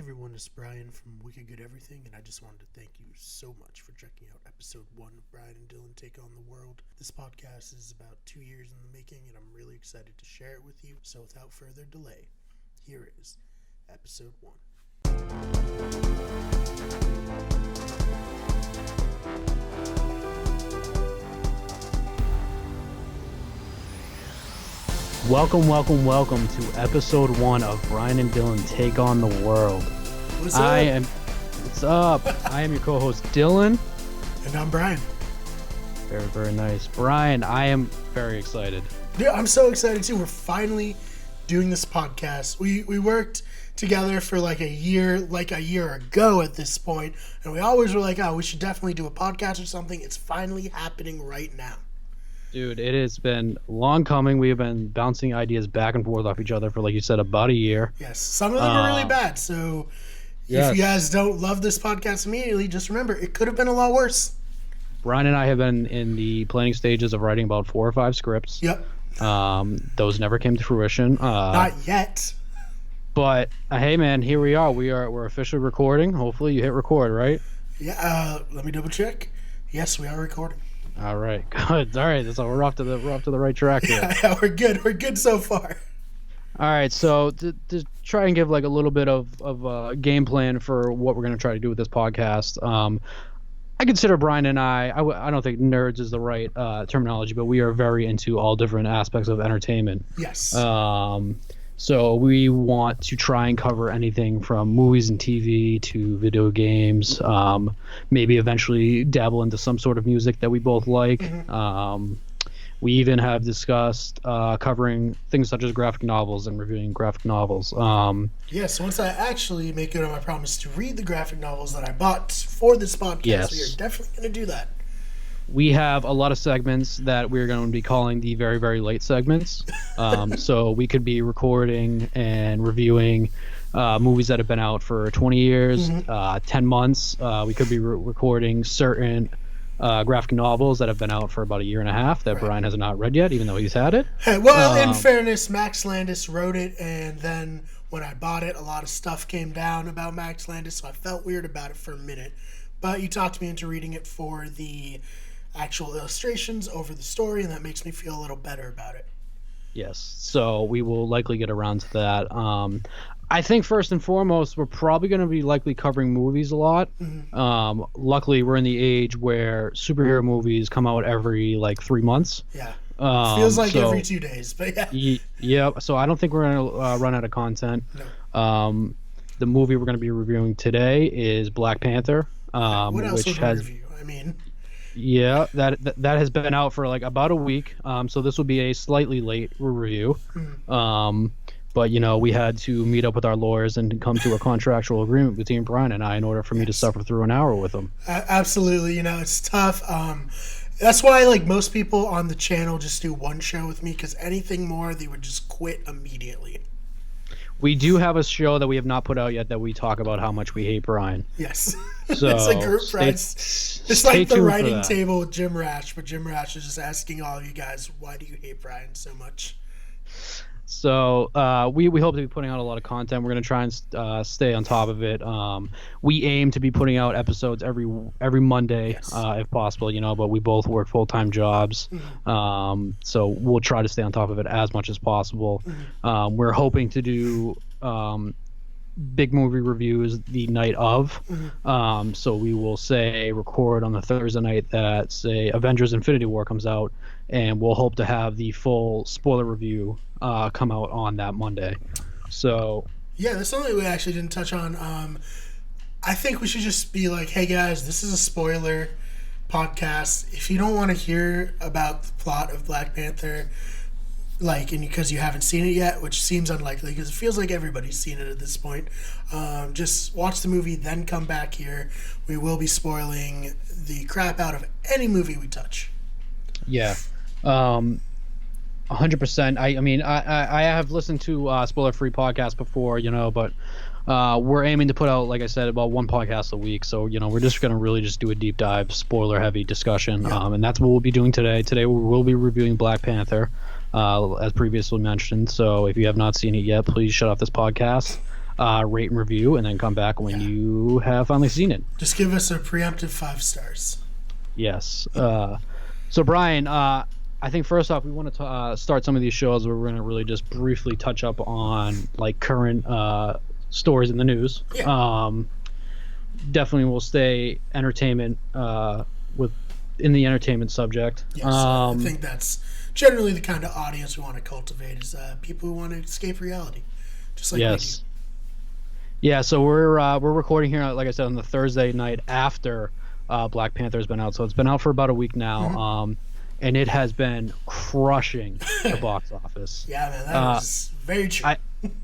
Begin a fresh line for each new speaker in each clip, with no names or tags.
Everyone, it's Brian from Wicked Good Everything, and I just wanted to thank you so much for checking out episode 1 of Brian and Dylan Take on the World. This podcast is about 2 years in the making, and I'm really excited to share it with you. So without further delay, here is episode 1.
Welcome to episode 1 of Brian and Dylan Take on the World.
What's up?
What's up? I am your co-host Dylan.
And I'm Brian.
Very, very nice. Brian, I am very excited.
Yeah, I'm so excited too. We're finally doing this podcast. We worked together for like a year ago at this point, and we always were like, oh, we should definitely do a podcast or something. It's finally happening right now.
Dude, it has been long coming. We have been bouncing ideas back and forth off each other for, like you said, about a year.
Yes, some of them are really bad. So if you guys don't love this podcast immediately, just remember, it could have been a lot worse.
Brian and I have been in the planning stages of writing about 4 or 5 scripts.
Yep.
Those never came to fruition.
Not yet.
But hey, man, here we are. We're officially recording. Hopefully, you hit record, right?
Yeah. Let me double check. Yes, we are recording.
All right, good. All right, so we're off to the right track here.
Yeah, we're good. We're good so far.
All right, so to try and give like a little bit of a game plan for what we're going to try to do with this podcast, I consider Brian and I don't think nerds is the right terminology, but we are very into all different aspects of entertainment.
Yes.
So we want to try and cover anything from movies and TV to video games, maybe eventually dabble into some sort of music that we both like. Mm-hmm. We even have discussed covering things such as graphic novels and reviewing graphic novels.
Yes, once I actually make good on my promise to read the graphic novels that I bought for this podcast,
yes,
we are definitely going to do that.
We have a lot of segments that we're going to be calling the very, very late segments. So we could be recording and reviewing movies that have been out for 20 years, 10 months. We could be recording certain graphic novels that have been out for about a year and a half that Brian has not read yet, even though he's had it.
Hey, well, in fairness, Max Landis wrote it, and then when I bought it, a lot of stuff came down about Max Landis, so I felt weird about it for a minute. But you talked me into reading it for the actual illustrations over the story, and that makes me feel a little better about it.
Yes, so we will likely get around to that. I think first and foremost, we're probably going to be likely covering movies a lot. Mm-hmm. Luckily, we're in the age where superhero movies come out every like 3 months.
Yeah, feels like every 2 days, but yeah.
Yeah, so I don't think we're going to run out of content. No. The movie we're going to be reviewing today is Black Panther.
What else
which
would we
has
review? I mean...
Yeah, that has been out for like about a week. So this will be a slightly late review. But we had to meet up with our lawyers and come to a contractual agreement between Brian and I in order for me to suffer through an hour with him.
Absolutely, it's tough. That's why like most people on the channel just do one show with me, because anything more they would just quit immediately.
We do have a show that we have not put out yet that we talk about how much we hate Brian.
Yes.
So
it's a group prize. It's like the writing table with Jim Rash, but Jim Rash is just asking all of you guys, why do you hate Brian so much?
So we hope to be putting out a lot of content. We're going to try and stay on top of it. We aim to be putting out episodes every Monday, yes, if possible, but we both work full-time jobs. Mm-hmm. So we'll try to stay on top of it as much as possible. Mm-hmm. We're hoping to do big movie reviews the night of. Mm-hmm. So we will record on the Thursday night that Avengers Infinity War comes out, and we'll hope to have the full spoiler review come out on that Monday. So
yeah, that's something we actually didn't touch on. I think we should just be like, hey guys, this is a spoiler podcast. If you don't want to hear about the plot of Black Panther, and because you haven't seen it yet, which seems unlikely because it feels like everybody's seen it at this point, just watch the movie, then come back here. We will be spoiling the crap out of any movie we touch.
Yeah. 100%. I mean, I have listened to spoiler-free podcasts before, but we're aiming to put out, like I said, about one podcast a week. So, we're just going to really just do a deep dive, spoiler-heavy discussion. Yeah. And that's what we'll be doing today. Today we will be reviewing Black Panther, as previously mentioned. So if you have not seen it yet, please shut off this podcast. rate and review, and then come back when you have finally seen it.
Just give us a preemptive 5 stars.
Yes. So Brian, I think first off, we want to start some of these shows where we're going to really just briefly touch up on like current stories in the news.
Yeah.
Definitely will stay entertainment in the entertainment subject.
Yes, I think that's generally the kind of audience we want to cultivate is people who want to escape reality, just like we do.
Yeah, so we're recording here, like I said, on the Thursday night after Black Panther has been out. So it's been out for about a week now, and it has been crushing the box office.
Yeah, man, that is very true.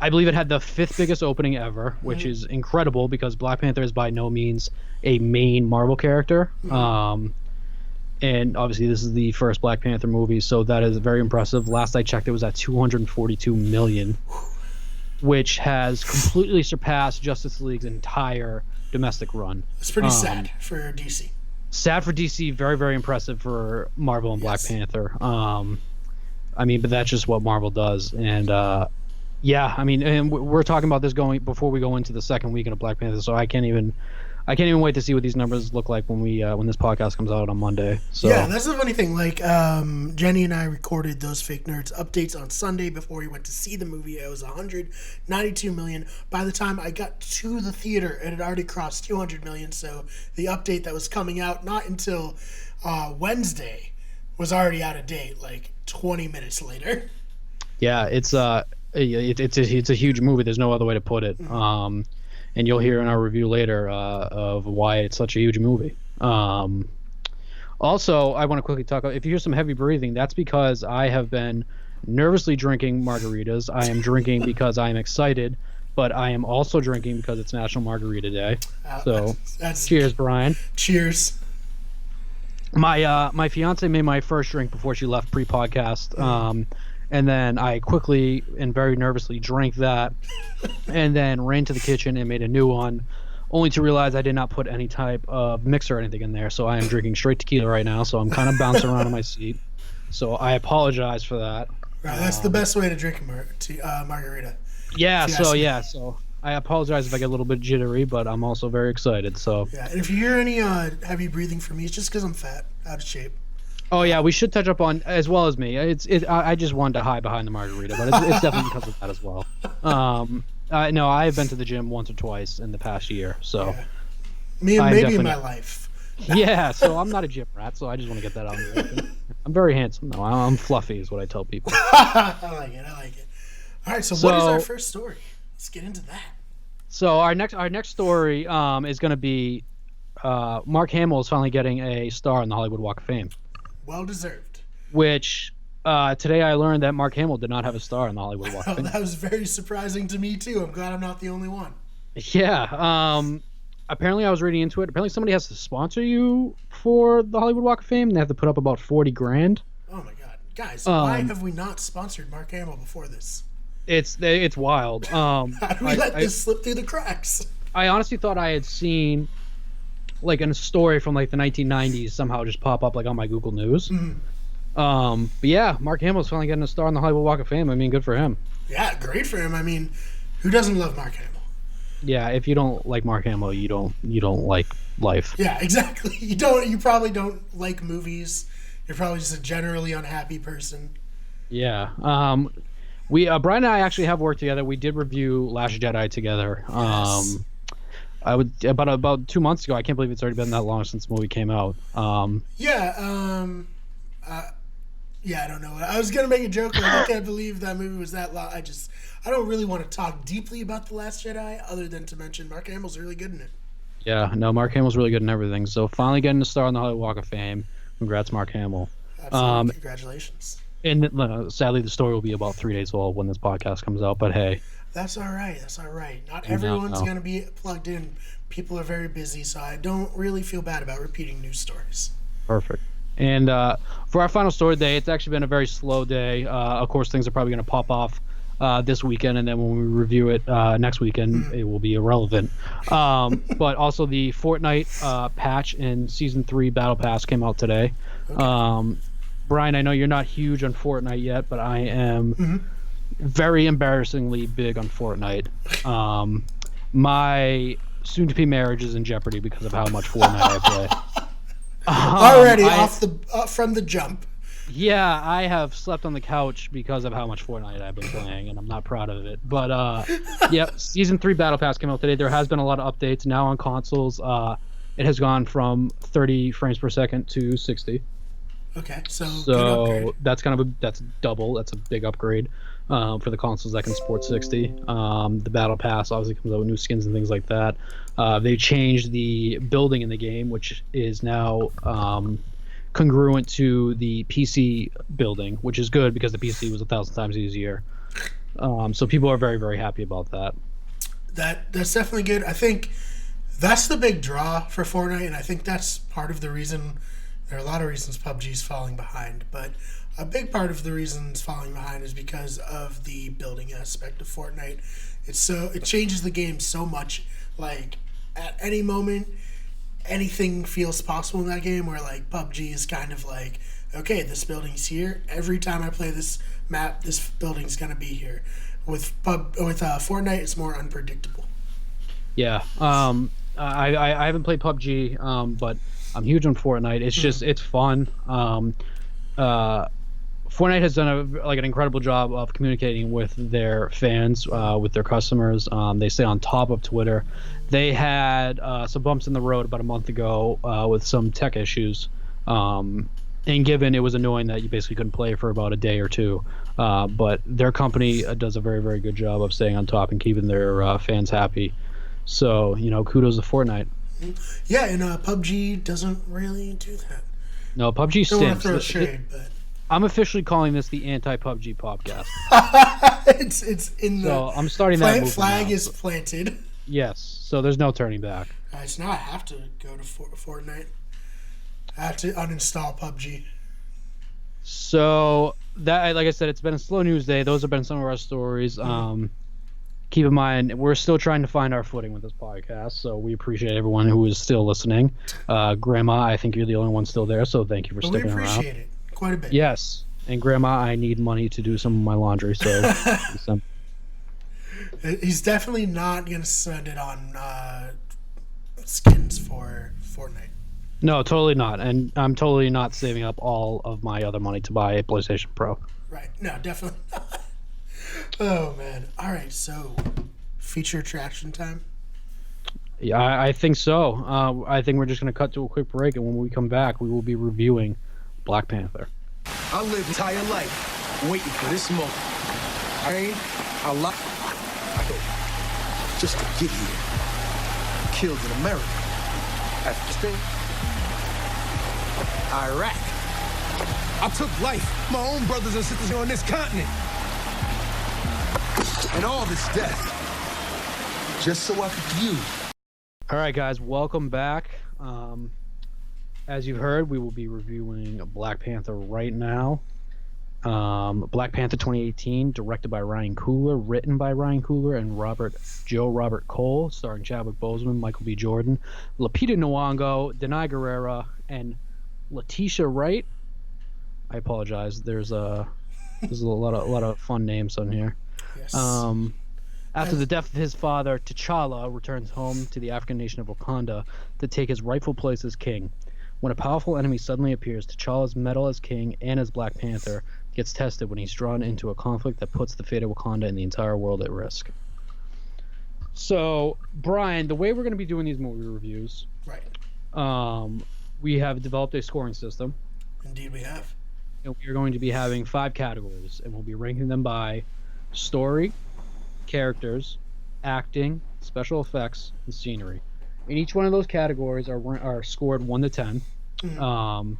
I believe it had the 5th biggest opening ever, which is incredible because Black Panther is by no means a main Marvel character. And obviously this is the first Black Panther movie, so that is very impressive. Last I checked, it was at $242 million, which has completely surpassed Justice League's entire domestic run.
It's pretty sad for DC.
Sad for DC, very, very impressive for Marvel and Black Panther. I mean, but that's just what Marvel does. And yeah, I mean, and we're talking about this going before we go into the second weekend of Black Panther, so I can't even wait to see what these numbers look like when this podcast comes out on Monday. So
yeah, that's the funny thing. Like Jenny and I recorded those Fake Nerds updates on Sunday before we went to see the movie. It was 192 million. By the time I got to the theater, it had already crossed 200 million. So the update that was coming out not until Wednesday was already out of date, like 20 minutes later.
Yeah, it's a huge movie. There's no other way to put it. And you'll hear in our review later of why it's such a huge movie. Also, I want to quickly talk about, if you hear some heavy breathing, that's because I have been nervously drinking margaritas. I am drinking because I am excited, but I am also drinking because it's National Margarita Day. So, cheers, Brian.
Cheers.
My fiance made my first drink before she left pre-podcast. And then I quickly and very nervously drank that and then ran to the kitchen and made a new one, only to realize I did not put any type of mix or anything in there. So I am drinking straight tequila right now. So I'm kind of bouncing around in my seat. So I apologize for that.
Right, that's the best way to drink a margarita.
Yeah, so I apologize if I get a little bit jittery, but I'm also very excited. So
yeah, and if you hear any heavy breathing from me, it's just because I'm fat, out of shape.
Oh yeah, we should touch up on, as well as me. I just wanted to hide behind the margarita, but it's definitely because of that as well. No, I have been to the gym once or twice in the past year, so
maybe in my life.
Yeah, so I'm not a gym rat, so I just want to get that out there. I'm very handsome though. I'm fluffy, is what I tell people.
I like it. All right, so what is our first story? Let's get into that.
So our next story is going to be Mark Hamill is finally getting a star on the Hollywood Walk of Fame.
Well deserved.
Which today I learned that Mark Hamill did not have a star on the Hollywood Walk of Fame.
That was very surprising to me too. I'm glad I'm not the only one.
Yeah. Apparently I was reading into it. Apparently somebody has to sponsor you for the Hollywood Walk of Fame. They have to put up about $40,000.
Oh my god, guys! Why have we not sponsored Mark Hamill before this?
It's wild.
How do we let this slip through the cracks?
I honestly thought I had seen like in a story from like the 1990s somehow just pop up like on my Google News. But yeah, Mark Hamill's finally getting a star on the Hollywood Walk of Fame. I mean, good for him.
Yeah, great for him. I mean, who doesn't love Mark Hamill?
Yeah, if you don't like Mark Hamill, you don't like life.
Yeah, exactly. You probably don't like movies. You're probably just a generally unhappy person.
Yeah. We Brian and I actually have worked together. We did review Last Jedi together.
Yes.
I would about 2 months ago. I can't believe it's already been that long since the movie came out.
Yeah, I don't know. I was gonna make a joke. Like, I can't believe that movie was that long. I don't really want to talk deeply about The Last Jedi, other than to mention Mark Hamill's really good in it.
Yeah, no, Mark Hamill's really good in everything. So finally getting a star on the Hollywood Walk of Fame. Congrats, Mark Hamill.
Absolutely. Congratulations.
And sadly, the story will be about 3 days old when this podcast comes out. But hey,
that's all right. Not everyone's gonna be plugged in. People are very busy, so I don't really feel bad about repeating news stories.
Perfect. And for our final story day, it's actually been a very slow day. Of course, things are probably going to pop off this weekend, and then when we review it next weekend, it will be irrelevant. But also the Fortnite patch in Season 3 Battle Pass came out today. Okay. Brian, I know you're not huge on Fortnite yet, but I am very embarrassingly big on Fortnite. My soon-to-be marriage is in jeopardy because of how much Fortnite I play.
Already from the jump.
Yeah, I have slept on the couch because of how much Fortnite I've been playing, and I'm not proud of it. But yeah, Season 3 Battle Pass came out today. There has been a lot of updates now on consoles. It has gone from 30 frames per second to 60.
Okay, so
that's that's double. That's a big upgrade for the consoles that can support 60. The Battle Pass obviously comes out with new skins and things like that. They changed the building in the game, which is now congruent to the PC building, which is good because the PC was 1,000 times easier. So people are very, very happy about that.
That's definitely good. I think that's the big draw for Fortnite, and I think that's part of the reason. There are a lot of reasons PUBG's falling behind, but a big part of the reason it's falling behind is because of the building aspect of Fortnite. It changes the game so much. Like at any moment, anything feels possible in that game. Where like PUBG is kind of like, okay, this building's here. Every time I play this map, this building's gonna be here. With Fortnite, it's more unpredictable.
Yeah. I haven't played PUBG, but I'm huge on Fortnite. It's just it's fun. Fortnite has done an incredible job of communicating with their fans, with their customers. They stay on top of Twitter. They had some bumps in the road about a month ago with some tech issues. And given it was annoying that you basically couldn't play for about a day or two. But their company does a very, very good job of staying on top and keeping their fans happy. So, kudos to Fortnite.
Yeah, and PUBG doesn't really do that.
No, PUBG
don't want
stinks.
to throw shade, but
I'm officially calling this the anti-PUBG podcast.
it's in the.
So I'm starting that movement
flag
now.
is planted.
Yes, so there's no turning back.
So now I have to go to Fortnite. I have to uninstall PUBG.
So that, like I said, it's been a slow news day. Those have been some of our stories. Keep in mind, we're still trying to find our footing with this podcast, so we appreciate everyone who is still listening. Grandma, I think you're the only one still there, so thank you for sticking around.
We appreciate it quite a bit.
Yes, and Grandma, I need money to do some of my laundry, so...
He's definitely not going to spend it on skins for Fortnite.
No, totally not, and I'm totally not saving up all of my other money to buy a PlayStation Pro.
Right, no, definitely not. Oh, man. All right, so feature attraction time?
Yeah, I think so. I think we're just going to cut to a quick break, and when we come back, we will be reviewing Black Panther.
I lived entire life waiting for this moment. I lied just to get here. Killed in America. Afghanistan. Iraq. I took life, my own brothers and sisters here on this continent. And all this death, just so I could use.
All right, guys, welcome back. As you've heard, we will be reviewing Black Panther right now. Black Panther 2018, directed by Ryan Coogler, written by Ryan Coogler and Joe Robert Cole, starring Chadwick Boseman, Michael B. Jordan, Lupita Nyong'o, Denai Guerrera, and Letitia Wright. I apologize. There's a lot of fun names on here.
Yes.
After the death of his father, T'Challa returns home to the African nation of Wakanda to take his rightful place as king. When a powerful enemy suddenly appears, T'Challa's mettle as king and as Black Panther gets tested when he's drawn into a conflict that puts the fate of Wakanda and the entire world at risk. So, Brian, the way we're going to be doing these movie reviews,
right?
We have developed a scoring system.
Indeed, we have.
And we're going to be having 5 categories, and we'll be ranking them by story, characters, acting, special effects, and scenery. And each one of those categories are scored 1 to 10. Mm-hmm.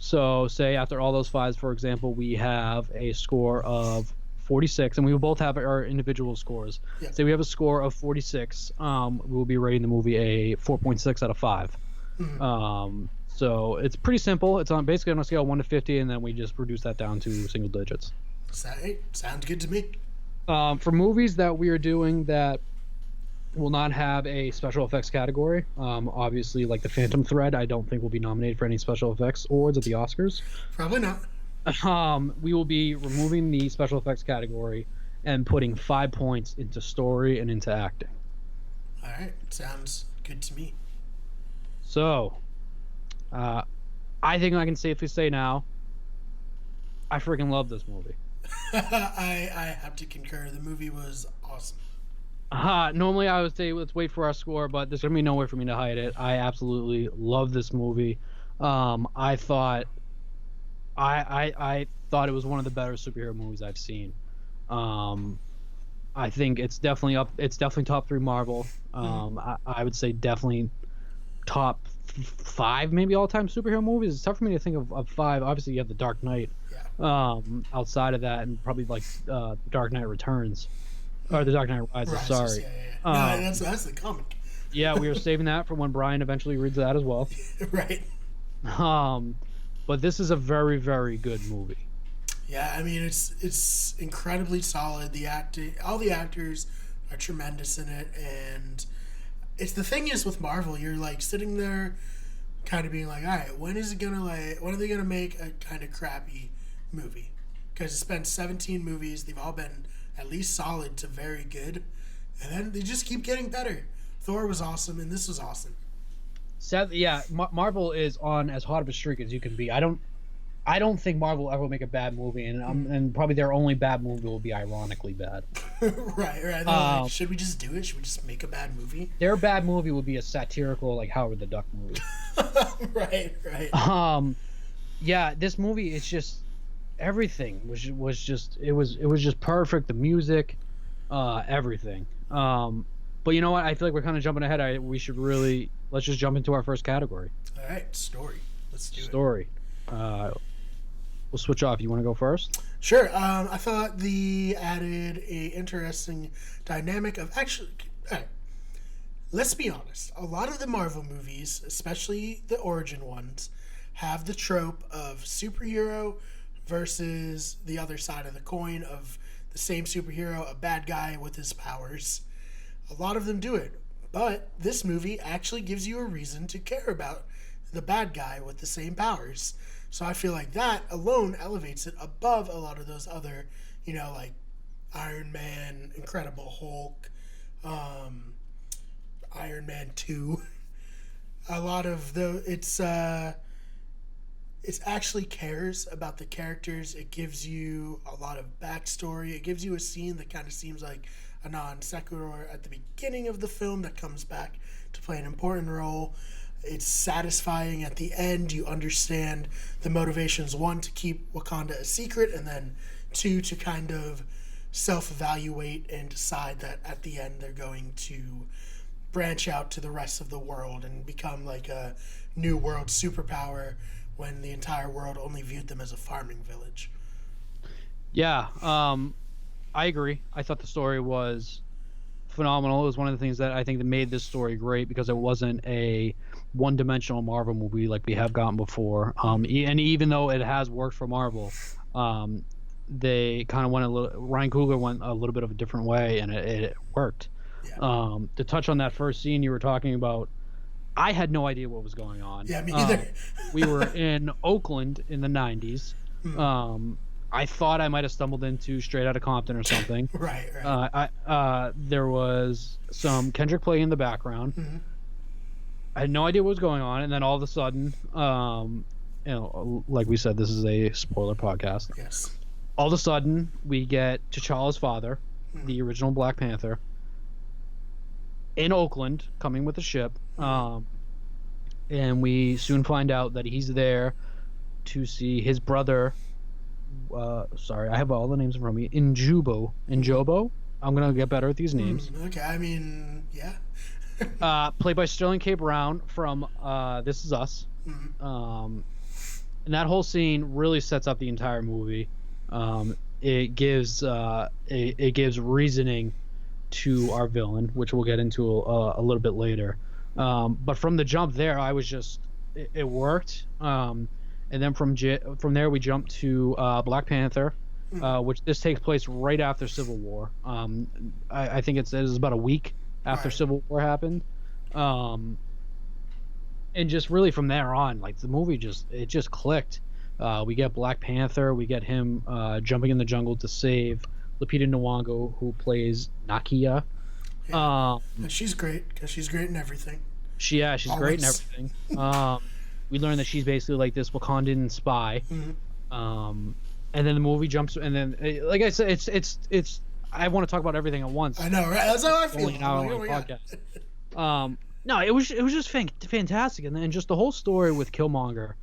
So say after all those 5s, for example, we have a score of 46, and we will both have our individual scores. Yep. Say we have a score of 46, we will be rating the movie a 4.6 out of 5. Mm-hmm. So it's pretty simple. It's basically on a scale of 1 to 50, and then we just reduce that down to single digits.
Sounds good to me.
For movies that we are doing that will not have a special effects category, obviously, like The Phantom Thread, I don't think will be nominated for any special effects awards at the Oscars.
Probably not.
We will be removing the special effects category and putting 5 points into story and into acting.
All right, sounds good to me.
So, I think I can safely say now, I freaking love this movie.
I have to concur. The movie was awesome.
Normally I would say let's wait for our score, but there's gonna be no way for me to hide it. I absolutely love this movie. I thought I thought it was one of the better superhero movies I've seen. I think it's definitely up. It's definitely top 3 Marvel. I would say definitely top 5, maybe all-time superhero movies. It's tough for me to think of 5. Obviously, you have The Dark Knight.
Yeah.
Outside of that, and probably like Dark Knight Returns, or The Dark Knight Rises. Sorry.
Yeah. No, that's the comic.
Yeah, we were saving that for when Brian eventually reads that as well.
Right.
But this is a very, very good movie.
Yeah, I mean it's incredibly solid. The acting, all the actors are tremendous in it, and it's the thing is with Marvel, you're like sitting there, kind of being like, all right, when are they gonna make a kind of crappy movie? Because it's been 17 movies, they've all been at least solid to very good, and then they just keep getting better. Thor was awesome, and this was awesome.
Marvel is on as hot of a streak as you can be. I don't think Marvel will ever make a bad movie, and probably their only bad movie will be ironically bad.
right. Like, should we just do it? Should we just make a bad movie?
Their bad movie would be a satirical, like Howard the Duck movie.
Right.
Yeah, this movie is just everything was just perfect. The music, everything. But you know what? I feel like we're kind of jumping ahead. Let's just jump into our first category.
All right, story. Let's do it.
Story. We'll switch off. You want to go first?
Sure. I thought the added a interesting dynamic of actually. All right, let's be honest. A lot of the Marvel movies, especially the origin ones, have the trope of superhero versus the other side of the coin of the same superhero, a bad guy with his powers. A lot of them do it, but this movie actually gives you a reason to care about the bad guy with the same powers. So I feel like that alone elevates it above a lot of those other, like Iron Man, Incredible Hulk, Iron Man 2. A lot of it's actually cares about the characters. It gives you a lot of backstory. It gives you a scene that kind of seems like a non sequitur at the beginning of the film that comes back to play an important role. It's satisfying at the end. You understand the motivations, 1, to keep Wakanda a secret, and then 2, to kind of self-evaluate and decide that at the end they're going to branch out to the rest of the world and become like a new world superpower when the entire world only viewed them as a farming village.
Yeah, I agree. I thought the story was phenomenal. It was one of the things that I think that made this story great because it wasn't a one-dimensional Marvel movie like we have gotten before. And even though it has worked for Marvel, they kind of Ryan Coogler went a little bit of a different way, and it worked. Yeah. To touch on that first scene you were talking about, I had no idea what was going on.
Yeah, me either.
We were in Oakland in the 90s. I thought I might have stumbled into Straight Outta Compton or something.
Right.
There was some Kendrick play in the background. Mm-hmm. I had no idea what was going on, and then all of a sudden, like we said, this is a spoiler podcast.
Yes.
All of a sudden, we get T'Challa's father, the original Black Panther, in Oakland, coming with a ship, and we soon find out that he's there to see his brother. Sorry, I have all the names in front of me. Njobo. I'm gonna get better at these names.
Okay, I mean, yeah.
Played by Sterling K. Brown from This Is Us. And that whole scene really sets up the entire movie. It gives reasoning to our villain, which we'll get into a little bit later. But from the jump there, I was just it worked. And then from there we jump to Black Panther, which this takes place right after Civil War. I think it was about a week after Civil War happened. And just really from there on, like the movie just clicked. We get Black Panther, we get him jumping in the jungle to save Lupita Nyong'o, who plays Nakia.
Yeah. And she's great because she's great in everything.
She's
Always.
great in everything. We learned that she's basically like this Wakandan spy. And then the movie jumps, and then like I said, it's. I want to talk about everything at once.
I know, right? That's how I feel.
No, it was just fantastic, and then just the whole story with Killmonger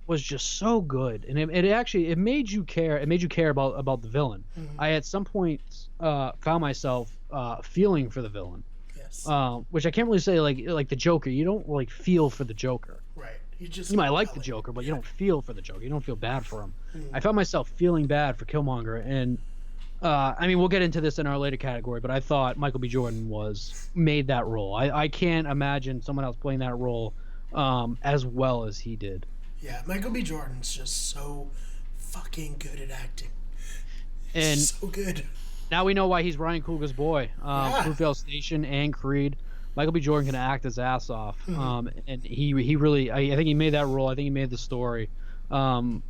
was just so good, and it made you care. It made you care about the villain. I at some point found myself feeling for the villain.
Yes.
Which I can't really say like the Joker. You don't like feel for the Joker.
Right.
You might like the Joker, but you don't feel for the Joker. You don't feel bad for him. I found myself feeling bad for Killmonger, and I mean, we'll get into this in our later category, but I thought Michael B. Jordan made that role. I can't imagine someone else playing that role as well as he did.
Yeah, Michael B. Jordan's just so fucking good at acting.
And
so good.
Now we know why he's Ryan Coogler's boy. Fruitvale Station and Creed. Michael B. Jordan can act his ass off, and he really. I think he made that role. I think he made the story, and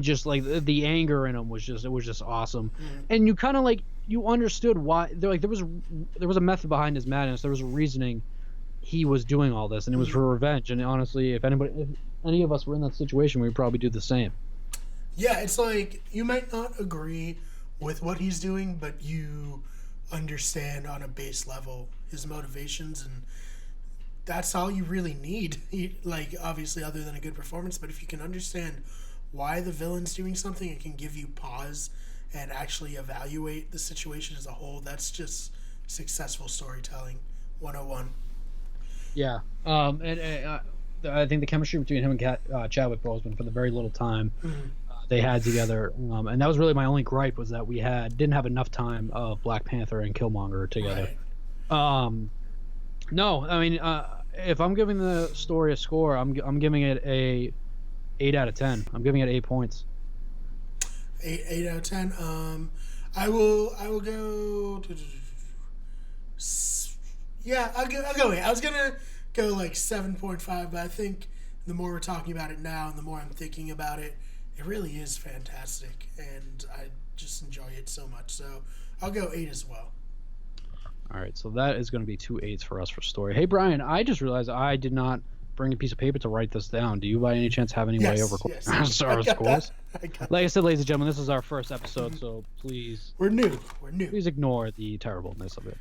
just like the anger in him was just awesome. And you kind of like you understood why. There was a method behind his madness. There was a reasoning he was doing all this, and it was for revenge. And honestly, if any of us were in that situation, we'd probably do the same.
Yeah, it's like you might not agree with what he's doing, but you understand on a base level his motivations, and that's all you really need. Like, obviously, other than a good performance, but if you can understand why the villain's doing something, it can give you pause and actually evaluate the situation as a whole. That's just successful storytelling 101.
Yeah, and I think the chemistry between him and Chadwick Boseman for the very little time they had together, and that was really my only gripe, was that we didn't have enough time of Black Panther and Killmonger together. Right. No, I mean, if I'm giving the story a score, I'm giving it a 8 out of 10. I'm giving it 8 points.
8 out of 10. I will go. Yeah, I'll go 8. I was gonna go like 7.5, but I think the more we're talking about it now and the more I'm thinking about it, it really is fantastic, and I just enjoy it so much. So I'll go 8 as well.
All right, so that is going to be 2 8s for us for story. Hey, Brian, I just realized I did not bring a piece of paper to write this down. Do you by any chance have any way of recording our scores? Like I said, ladies and gentlemen, this is our first episode, so please...
We're new.
Please ignore the terribleness of it.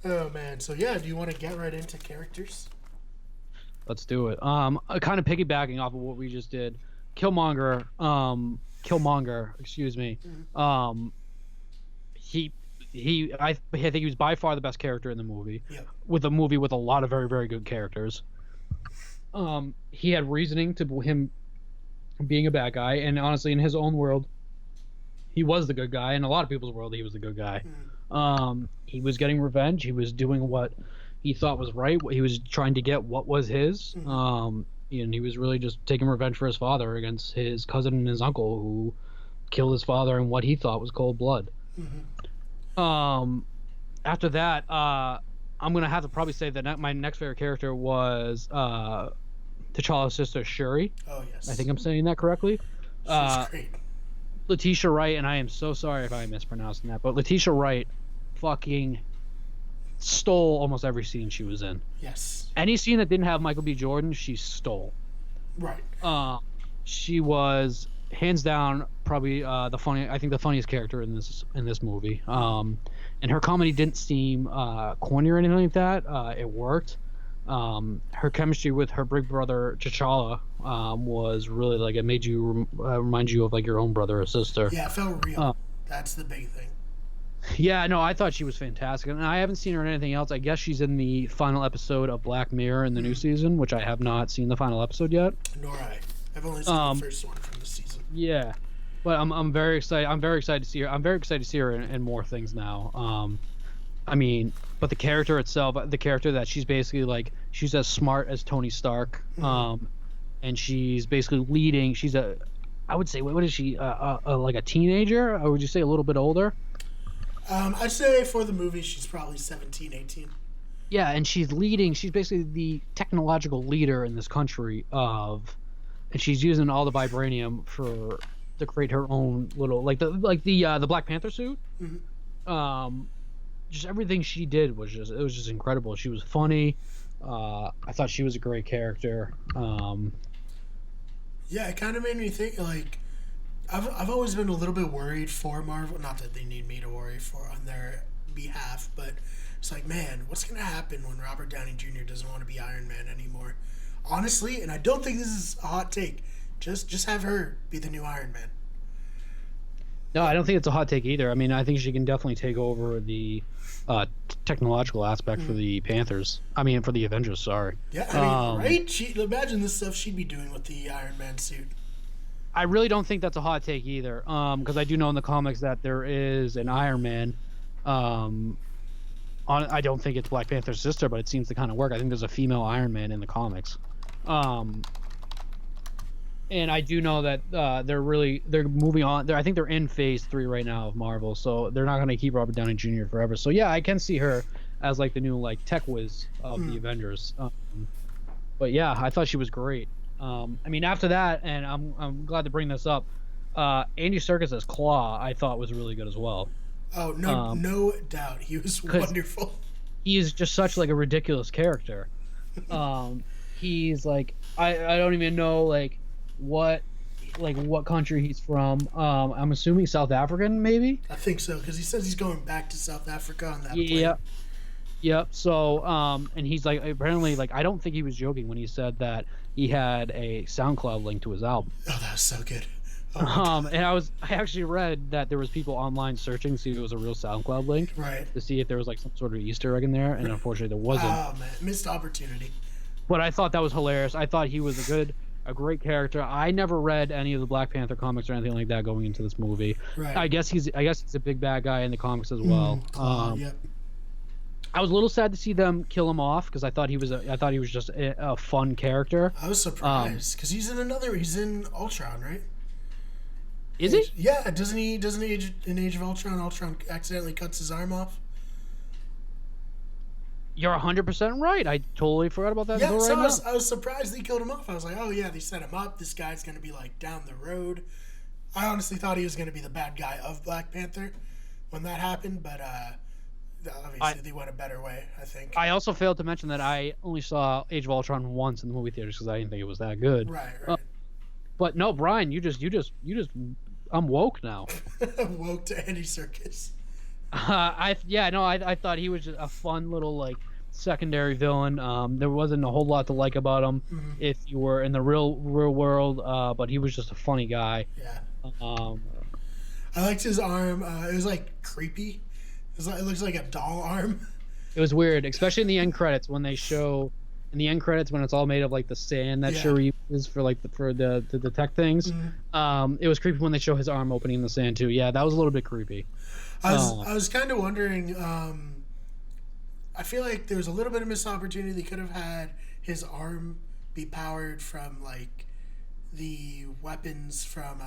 Oh, man. So, yeah, do you want to get right into characters?
Let's do it. Kind of piggybacking off of what we just did. Killmonger, excuse me. I think he was by far the best character in the movie.
Yep.
With a movie with a lot of very, very good characters. He had reasoning to him being a bad guy, and honestly, in his own world, he was the good guy. In a lot of people's world, he was the good guy. He was getting revenge. He was doing what he thought was right. He was trying to get what was his. And he was really just taking revenge for his father against his cousin and his uncle, who killed his father in what he thought was cold blood. After that, I'm gonna have to probably say that my next favorite character was T'Challa's sister Shuri.
Oh yes,
I think I'm saying that correctly.
She's great.
Letitia Wright, and I am so sorry if I'm mispronouncing that, but Letitia Wright fucking stole almost every scene she was in.
Yes.
Any scene that didn't have Michael B. Jordan, she stole.
Right.
She was hands down probably the funniest character in this movie. And her comedy didn't seem corny or anything like that. It worked. Her chemistry with her big brother T'Challa was really like, it made you remind you of like your own brother or sister.
Yeah, it felt real. That's the big thing.
Yeah, no, I thought she was fantastic, and I haven't seen her in anything else. I guess she's in the final episode of Black Mirror in the new season, which I have not seen the final episode yet.
Nor I. I've only seen the first one from the season.
Yeah, but I'm very excited. I'm very excited to see her. I'm very excited to see her in more things now. I mean, but the character itself, the character that she's basically like, she's as smart as Tony Stark, and she's basically leading. She's I would say, what is she? Like a teenager, or would you say a little bit older?
I'd say for the movie, she's probably 17, 18.
Yeah, and she's leading. She's basically the technological leader in this country and she's using all the vibranium for to create her own little the Black Panther suit. Just everything she did was just incredible. She was funny. I thought she was a great character.
Yeah, it kind of made me think like I've always been a little bit worried for Marvel. Not that they need me to worry for on their behalf, but it's like, man, what's gonna happen when Robert Downey Jr. doesn't want to be Iron Man anymore? Honestly, and I don't think this is a hot take. Just have her be the new Iron Man.
No, I don't think it's a hot take either. I mean, I think she can definitely take over the technological aspect for the Panthers. I mean, for the Avengers. Sorry.
Yeah, I mean, right? Imagine the stuff she'd be doing with the Iron Man suit.
I really don't think that's a hot take either, because I do know in the comics that there is an Iron Man. I don't think it's Black Panther's sister, but it seems to kind of work. I think there's a female Iron Man in the comics. And I do know that they're moving on. I think they're in phase 3 right now of Marvel, so they're not going to keep Robert Downey Jr. forever. So yeah, I can see her as like the new like tech whiz of the Avengers. But yeah, I thought she was great. I mean, after that, and I'm glad to bring this up. Andy Serkis as Claw, I thought was really good as well.
Oh no, no doubt, he was wonderful.
He is just such like a ridiculous character. He's like I don't even know what country he's from. I'm assuming South African, maybe.
I think so, because he says he's going back to South Africa on that plane.
Yep. So, and he's like, apparently, like, I don't think he was joking when he said that he had a SoundCloud link to his album.
Oh, that was so good. Oh,
and I actually read that there was people online searching to see if it was a real SoundCloud link,
right,
to see if there was like some sort of Easter egg in there, and unfortunately there wasn't.
Oh man, missed opportunity.
But I thought that was hilarious. I thought he was a great character. I never read any of the Black Panther comics or anything like that going into this movie.
Right.
I guess he's a big bad guy in the comics as well.
Yep.
I was a little sad to see them kill him off because I thought he was just a fun character.
I was surprised because he's in Ultron, right?
Is he?
Yeah, doesn't he in Age of Ultron? Ultron accidentally cuts his arm off.
You're 100% right. I totally forgot about that.
Yeah, I was surprised they killed him off. I was like, oh yeah, they set him up. This guy's gonna be like down the road. I honestly thought he was gonna be the bad guy of Black Panther when that happened, but obviously they went a better way, I think.
I also failed to mention that I only saw Age of Ultron once in the movie theaters because I didn't think it was that good.
Right.
But no, Brian, you just I'm woke now.
Woke to Andy Serkis.
I thought he was just a fun little like secondary villain. There wasn't a whole lot to like about him if you were in the real world, but he was just a funny guy.
Yeah. I liked his arm. It was like creepy. It looks like a doll arm.
It was weird, especially in the end credits when they show. In the end credits, when it's all made of like the sand that Shuri uses for like the tech things, it was creepy when they show his arm opening in the sand too. Yeah, that was a little bit creepy.
I was kind of wondering. I feel like there was a little bit of missed opportunity. They could have had his arm be powered from like the weapons from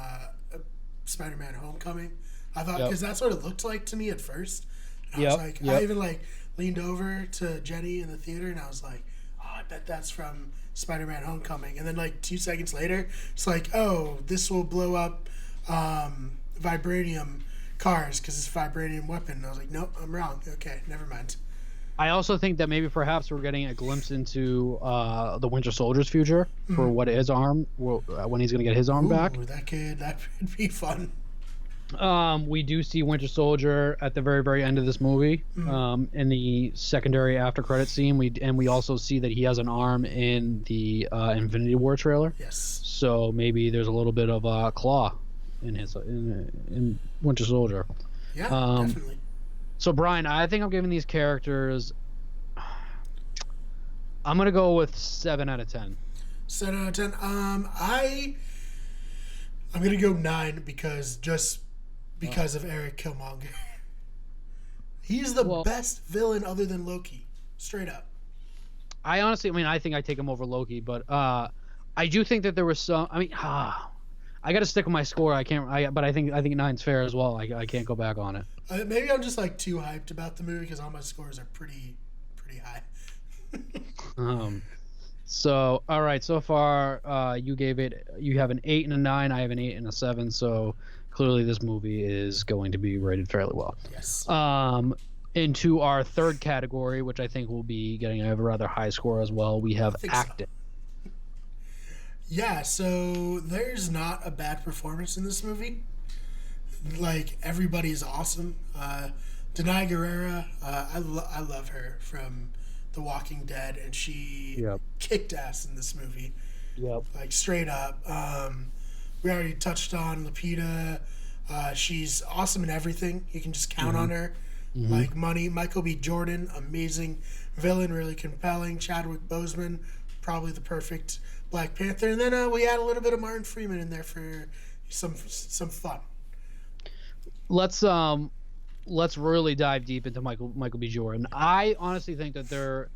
Spider-Man: Homecoming. I thought because that's what it looked like to me at first. And I was like, I even like leaned over to Jenny in the theater, and I was like, I bet that's from Spider-Man: Homecoming. And then like 2 seconds later, it's like, oh, this will blow up vibranium cars because it's a vibranium weapon. And I was like, nope, I'm wrong. Okay, never mind.
I also think that maybe perhaps we're getting a glimpse into the Winter Soldier's future for what his arm, when he's going to get his arm back.
That could be fun.
We do see Winter Soldier at the very, very end of this movie. In the secondary after credit scene, we also see that he has an arm in the Infinity War trailer.
Yes. So
maybe there's a little bit of Claw in his in Winter Soldier.
Yeah, definitely.
So Brian, I think I'm giving these characters. I'm gonna go with 7 out of 10.
7 out of 10. I'm gonna go 9 because of Eric Killmonger. He's the best villain other than Loki. Straight up.
I honestly, I think I take him over Loki, but I do think that there was some. I got to stick with my score. I can't. But I think 9's fair as well. I can't go back on it.
Maybe I'm just like too hyped about the movie because all my scores are pretty high.
So, all right, so far, you have an 8 and a 9. I have an 8 and a 7. So clearly, this movie is going to be rated fairly well.
Yes.
Into our third category, which I think will be getting a rather high score as well, we have acting.
So. Yeah, so there's not a bad performance in this movie. Like, everybody's awesome. Denai Guerrera, I love her from The Walking Dead, and she kicked ass in this movie.
Yep.
Like, straight up. We already touched on Lupita. She's awesome in everything. You can just count on her. Like money. Michael B. Jordan, amazing villain, really compelling. Chadwick Boseman, probably the perfect Black Panther. And then we add a little bit of Martin Freeman in there for some fun.
Let's really dive deep into Michael B. Jordan. I honestly think that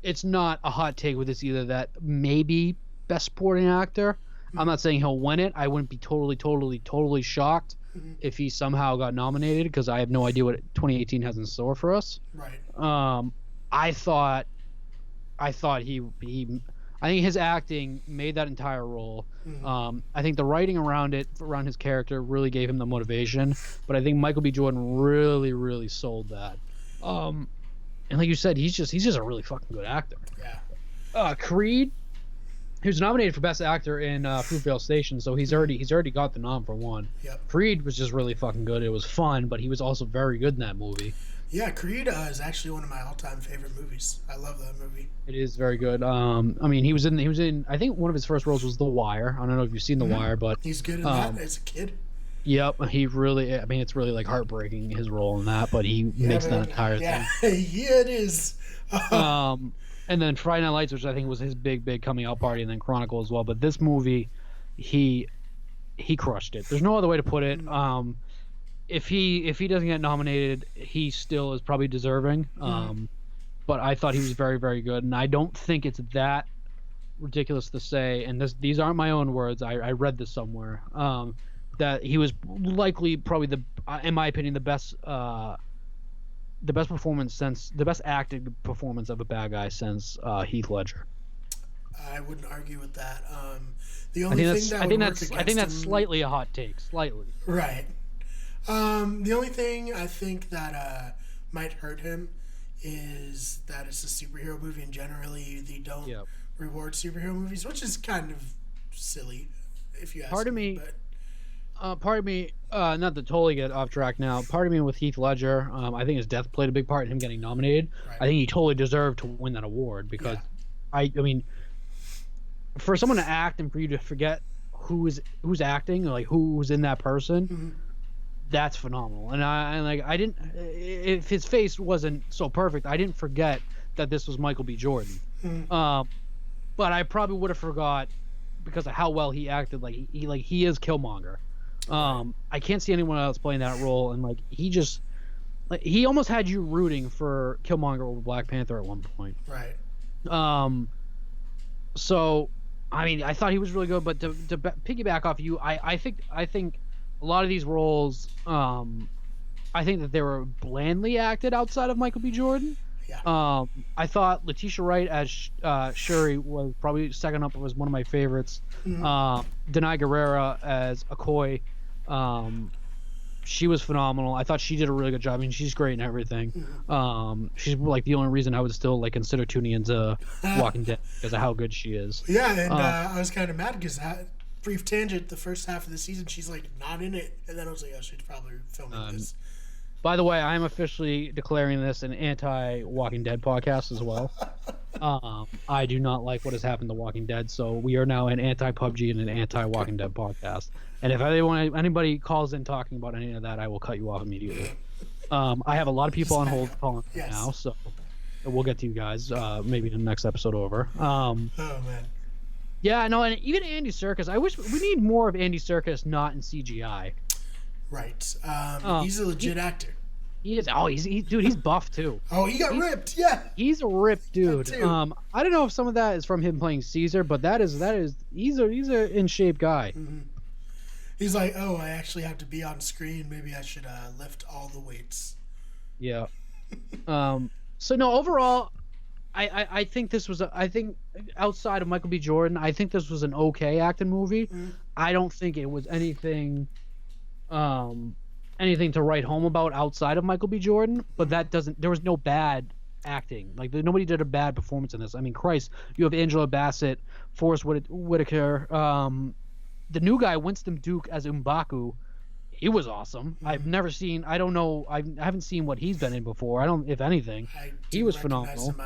it's not a hot take with this either, that maybe best supporting actor. I'm not saying he'll win it. I wouldn't be totally shocked if he somehow got nominated, because I have no idea what 2018 has in store for us.
Right.
I thought I think his acting made that entire role. I think the writing around his character really gave him the motivation, but I think Michael B. Jordan really sold that. And like you said, he's just a really fucking good actor.
Yeah.
Creed, he was nominated for Best Actor in Fruitvale Station, so he's already got the nom for one.
Yep.
Creed was just really fucking good. It was fun, but he was also very good in that movie.
Yeah, Creed is actually one of my all-time favorite movies. I love that movie.
It is very good. I mean, he was in. I think one of his first roles was The Wire. I don't know if you've seen The Wire, but
he's good in that as a kid.
Yep, he really. I mean, it's really like heartbreaking, his role in that, but he makes that entire thing.
Yeah, it is.
And then Friday Night Lights, which I think was his big coming out party, and then Chronicle as well. But this movie, he crushed it. There's no other way to put it. If he doesn't get nominated, he still is probably deserving. But I thought he was very good, and I don't think it's that ridiculous to say. And these aren't my own words. I read this somewhere. That he was likely probably in my opinion, the best acting performance of a bad guy since Heath Ledger.
I wouldn't argue with that. The only I think that's
slightly a hot take, slightly.
Right. The only thing I think that might hurt him is that it's a superhero movie, and generally they don't reward superhero movies, which is kind of silly, if you ask me. Part of me, not to totally get off track now, part of me with Heath Ledger, I think his death played a big part in him getting nominated. Right. I think he totally deserved to win that award, because I mean, for someone to act and for you to forget who's acting, like who's in that person, that's phenomenal. And I didn't, if his face wasn't so perfect, I didn't forget that this was Michael B. Jordan. But I probably would have forgot because of how well he acted. Like he is Killmonger. I can't see anyone else playing that role, and he almost had you rooting for Killmonger over Black Panther at one point. Right.
So, I mean, I thought he was really good, but to piggyback off you, I think a lot of these roles, I think that they were blandly acted outside of Michael B. Jordan.
Yeah.
I thought Letitia Wright as Shuri was probably second up, was one of my favorites. Denai Guerrera as Okoye, she was phenomenal. I thought she did a really good job. I mean, she's great in everything. She's like the only reason I would still like consider tuning into Walking Dead because of how good she is.
Yeah, and I was kind of mad because brief tangent, the first half of the season she's like not in it, and then I was like, oh, she's probably filming this.
By the way, I'm officially declaring this an anti-Walking Dead podcast as well. I do not like what has happened to Walking Dead, so we are now an anti-PUBG and an anti-Walking Dead podcast. And if anybody calls in talking about any of that, I will cut you off immediately. I have a lot of people on hold calling now, so we'll get to you guys maybe in the next episode over.
Oh, man.
Yeah, no, and even Andy Serkis. I wish we need more of Andy Serkis not in CGI.
Right. He's a legit actor.
He is. Oh, he's buff too.
Oh, he got ripped. Yeah.
He's a ripped dude. I don't know if some of that is from him playing Caesar, but that is he's a in shape guy.
He's like, oh, I actually have to be on screen. Maybe I should lift all the weights.
Yeah. So no, overall, I think this was I think outside of Michael B. Jordan, I think this was an okay acting movie.
Mm.
I don't think it was um anything to write home about outside of Michael B. Jordan, but that doesn't there was no bad acting. Like nobody did a bad performance in this. I mean, Christ, you have Angela Bassett, Forrest Whitaker, the new guy Winston Duke as M'Baku. He was awesome. I've never seen. I don't know. I haven't seen what he's been in before. I don't, if anything.
I
He
didn't
was
recognize
phenomenal.
him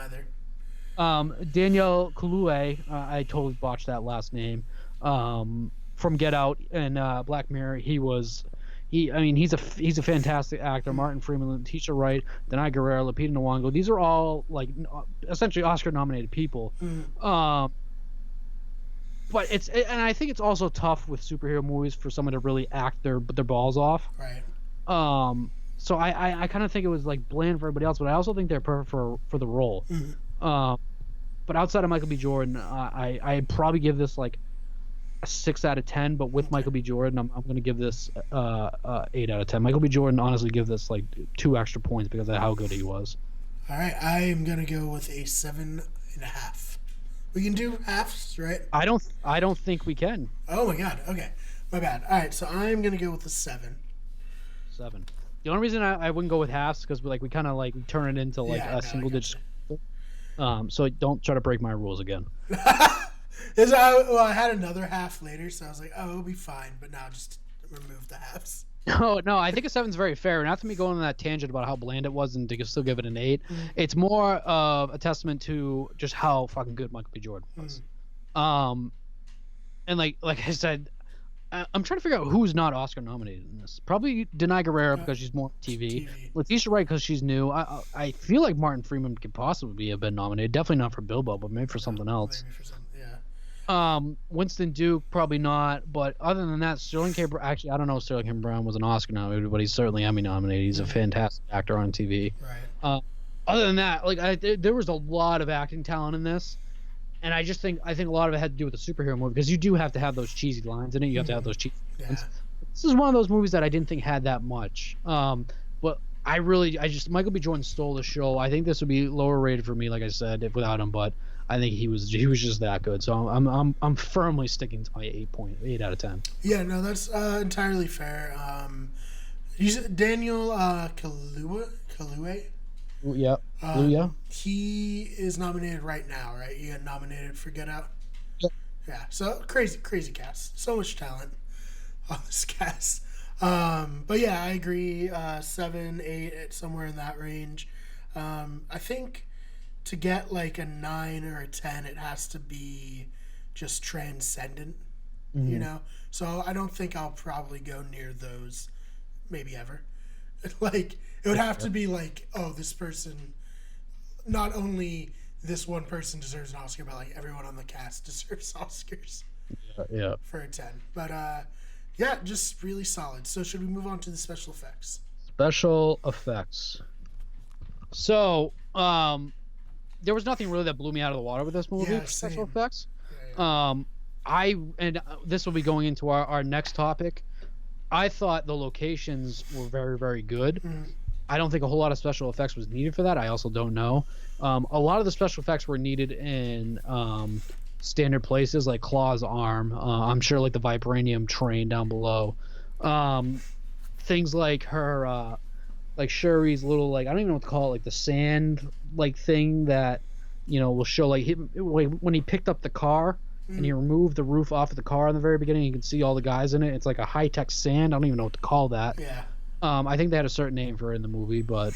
either.
Danielle Kaluuya, I totally botched that last name. From Get Out and Black Mirror, I mean, he's a fantastic actor. Martin Freeman, Letitia Wright, Denai Guerrero, Lupita Nyong'o. These are all like essentially Oscar-nominated people. But and I think it's also tough with superhero movies for someone to really act their balls off.
Right.
So I kind of think it was like bland for everybody else, but I also think they're perfect for the role. But outside of Michael B. Jordan, I'd probably give this like a 6 out of 10. But with Michael B. Jordan, I'm going to give this 8 out of 10. Michael B. Jordan honestly give this like 2 extra points because of how good he was.
All right, I am gonna go with a 7.5. We can do halves, right?
I don't think we can.
Oh my god. Okay, my bad. All right, so I'm gonna go with a 7.
7. The only reason I wouldn't go with halves because we kind of like turn it into like
Yeah, no, I
a single digit.
gotcha.
So don't try to break my rules again.
I had another half later, so I was like, oh, it'll be fine. But now just remove the halves.
No, I think a 7's very fair. Not to me going on that tangent about how bland it was and to still give it an 8. It's more of a testament to just how fucking good Michael B. Jordan was. And like I said, I'm trying to figure out who's not Oscar nominated in this. Probably Denai Guerrero because she's more TV. Letitia Wright because she's new. I feel like Martin Freeman could possibly have been nominated. Definitely not for Bilbo, but maybe for something else.
Maybe for something, yeah.
Winston Duke probably not, but other than that, Sterling K. Actually, I don't know if Sterling K. Brown was an Oscar nominated, but he's certainly Emmy nominated. He's a fantastic actor on TV.
Right.
Other than that, like there was a lot of acting talent in this, and I think a lot of it had to do with the superhero movie because you do have to have those cheesy lines in it. You have to have those cheesy lines. This is one of those movies that I didn't think had that much. But Michael B. Jordan stole the show. I think this would be lower rated for me, like I said, without him, but I think he was just that good. So I'm firmly sticking to my 8.8 out of 10.
Yeah, no, that's entirely fair. You said Daniel Kaluuya?
Yep. Yeah.
He is nominated right now, right? He got nominated for Get Out.
Yep.
Yeah. So crazy cast. So much talent on this cast. But yeah, I agree. 7, 8, somewhere in that range. I think to get like a 9 or a 10, it has to be just transcendent, you know? So I don't think I'll probably go near those, maybe ever. Like, it would have to be like, oh, this person, not only this one person deserves an Oscar, but like everyone on the cast deserves Oscars.
Yeah.
For a 10. But yeah, just really solid. So should we move on to the special effects?
Special effects. So, there was nothing really that blew me out of the water with this movie.
Yeah,
For special
same.
effects.
Yeah.
This will be going into our next topic. I thought the locations were very, very good. I don't think a whole lot of special effects was needed for that. I also don't know. A lot of the special effects were needed in standard places like Claw's arm. I'm sure like the vibranium train down below. Things like her, like Shuri's little like I don't even know what to call it, like the sand like thing that will show like when he picked up the car. And he removed the roof off of the car in the very beginning. You can see all the guys in it. It's like a high-tech sand. I don't even know what to call that.
Yeah.
I think they had a certain name for it in the movie, but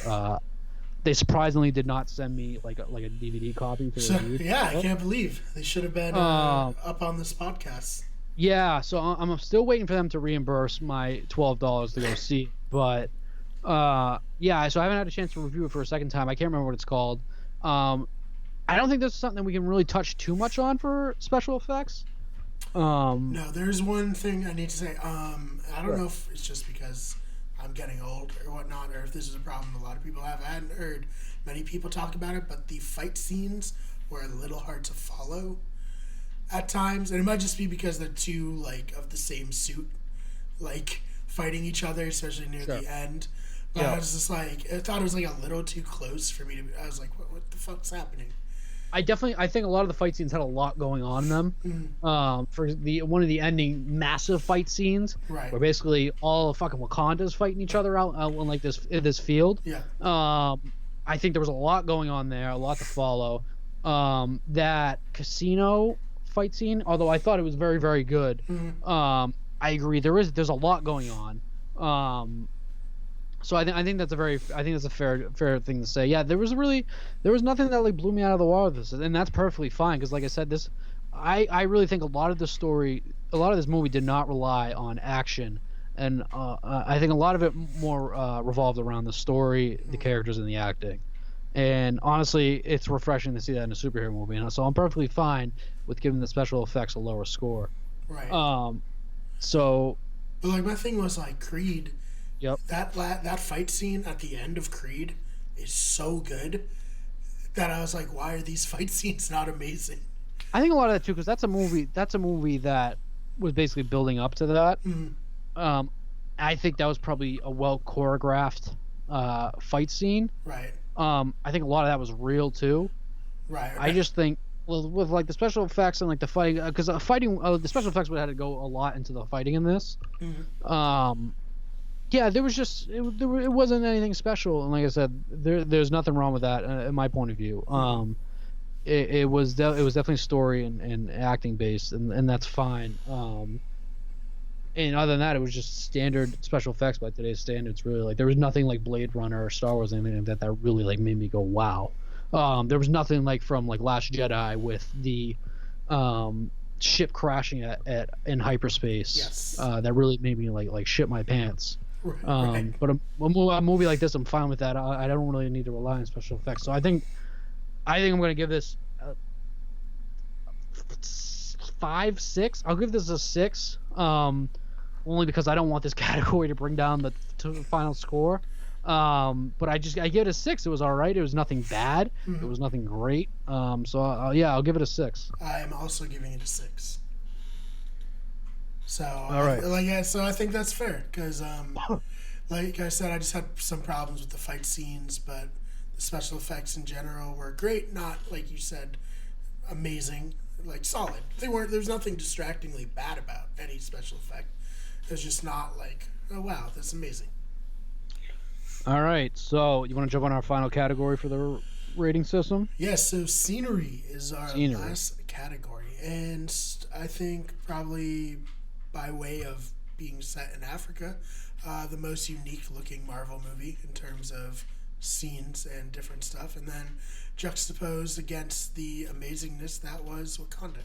they surprisingly did not send me like a DVD copy to review.
Yeah, I can't believe they should have been up on this podcast.
Yeah, so I'm still waiting for them to reimburse my $12 to go see it. But yeah, so I haven't had a chance to review it for a second time. I can't remember what it's called. I don't think this is something that we can really touch too much on for special effects.
No, there's one thing I need to say. I don't know if it's just because I'm getting old or whatnot, or if this is a problem a lot of people have. I hadn't heard many people talk about it, but the fight scenes were a little hard to follow at times, and it might just be because they're two like of the same suit, like fighting each other, especially near the end. But I was just like, I thought it was like a little too close for me to. I was like, what the fuck's happening?
I think a lot of the fight scenes had a lot going on in them. For one of the ending massive fight scenes,
Right.
where basically all of fucking Wakanda's fighting each other out in like this field.
Yeah.
I think there was a lot going on there, a lot to follow. That casino fight scene, although I thought it was very, very good. I agree. There's a lot going on. So I think that's a fair thing to say. Yeah, there was nothing that like blew me out of the water with this, and that's perfectly fine because like I said, I really think a lot of this movie did not rely on action, and I think a lot of it more revolved around the story, the characters, and the acting. And honestly, it's refreshing to see that in a superhero movie, and so I'm perfectly fine with giving the special effects a lower score.
Right.
So.
But like my thing was like Creed.
Yep.
That fight scene at the end of Creed is so good that I was like, why are these fight scenes not amazing?
I think a lot of that too, because that's a movie that was basically building up to that. I think that was probably a well choreographed fight scene.
Right.
I think a lot of that was real too.
Right.
I just think with like the special effects and like the fighting, because the special effects would have had to go a lot into the fighting in this. Yeah, there was just it wasn't anything special, and like I said, there's nothing wrong with that in my point of view. It was definitely story and acting based, and that's fine. And other than that, it was just standard special effects by today's standards. Really, like there was nothing like Blade Runner or Star Wars or anything like that really like made me go wow. There was nothing like from like Last Jedi with the ship crashing in hyperspace.
Yes.
That really made me like shit my pants.
Right.
But a movie like this, I'm fine with that. I don't really need to rely on special effects. So I think I'm going to give this 5, 6. I'll give this a 6. Only because I don't want this category to bring down the final score. But I give it a 6. It was all right. It was nothing bad. It was nothing great. So I'll give it a 6.
I am also giving it a 6. So
all right.
So I think that's fair because, like I said, I just had some problems with the fight scenes, but the special effects in general were great. Not like you said, amazing, like solid. They weren't. There's nothing distractingly bad about any special effect. It was just not like, oh wow, that's amazing.
All right. So you want to jump on our final category for the rating system?
Yes. So scenery is our last category, and I think probably by way of being set in Africa, the most unique looking Marvel movie in terms of scenes and different stuff, and then juxtaposed against the amazingness that was Wakanda.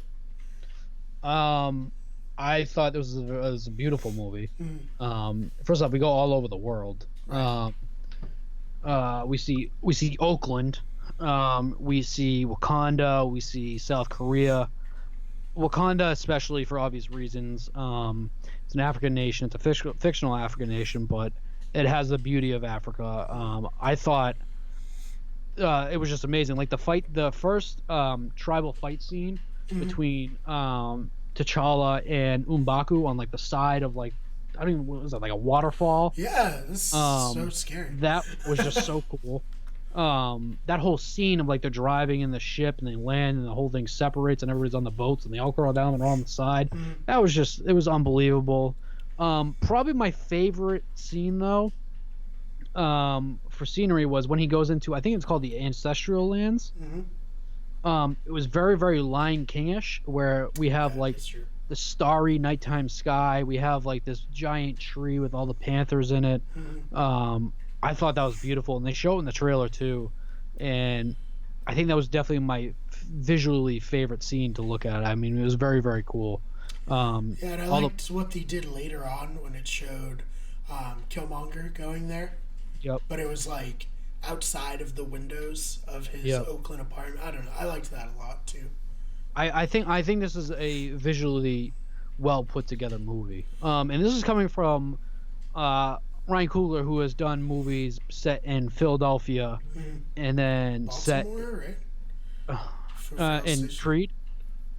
I thought this was a beautiful movie. First off, we go all over the world.
Right.
We see Oakland, we see Wakanda, we see South Korea. Wakanda, especially for obvious reasons, it's an African nation. It's a fictional African nation, but it has the beauty of Africa. I thought it was just amazing. Like the first tribal fight scene between T'Challa and M'Baku on like the side of like, I don't even, what was that, like a waterfall?
Yeah, this is so scary.
That was just so cool. That whole scene of like they're driving in the ship and they land and the whole thing separates and everybody's on the boats and they all crawl down and they're on the side. That was it was unbelievable. Probably my favorite scene though, for scenery was when he goes into, I think it's called the Ancestral Lands. It was very, very Lion King-ish, where we have like the starry nighttime sky. We have like this giant tree with all the panthers in it. I thought that was beautiful, and they show it in the trailer too. And I think that was definitely my visually favorite scene to look at. I mean, it was very, very cool.
And I liked what they did later on when it showed Killmonger going there.
Yep.
But it was like outside of the windows of his Oakland apartment. I don't know. I liked that a lot too.
I think this is a visually well put together movie. And this is coming from Ryan Coogler, who has done movies set in Philadelphia and then
Baltimore,
right? In Creed.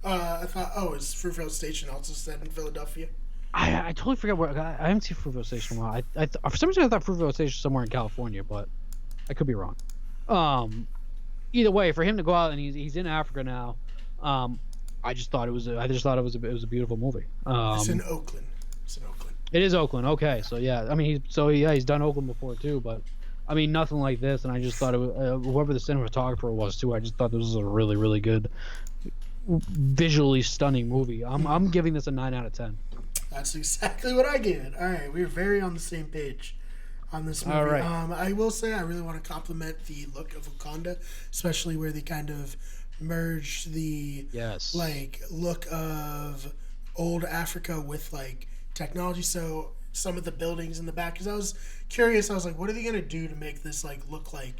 I thought, is Fruitvale Station also set in Philadelphia?
I totally forget where. I haven't seen Fruitvale Station in a while. For some reason I thought Fruitvale Station was somewhere in California, but I could be wrong. either way, for him to go out and he's in Africa now, I just thought it was a beautiful movie.
It's in Oakland.
It is Oakland. Okay, so yeah, I mean he's done Oakland before too, but I mean nothing like this. And I just thought it was, whoever the cinematographer was too. I just thought this was a really really good, visually stunning movie. I'm giving this a 9 out of 10.
That's exactly what I gave it. All right, we're very on the same page on this movie.
All right.
I will say I really want to compliment the look of Wakanda, especially where they kind of merged the like look of old Africa with like technology. So some of the buildings in the back, because I was curious, I was like, what are they gonna do to make this like look like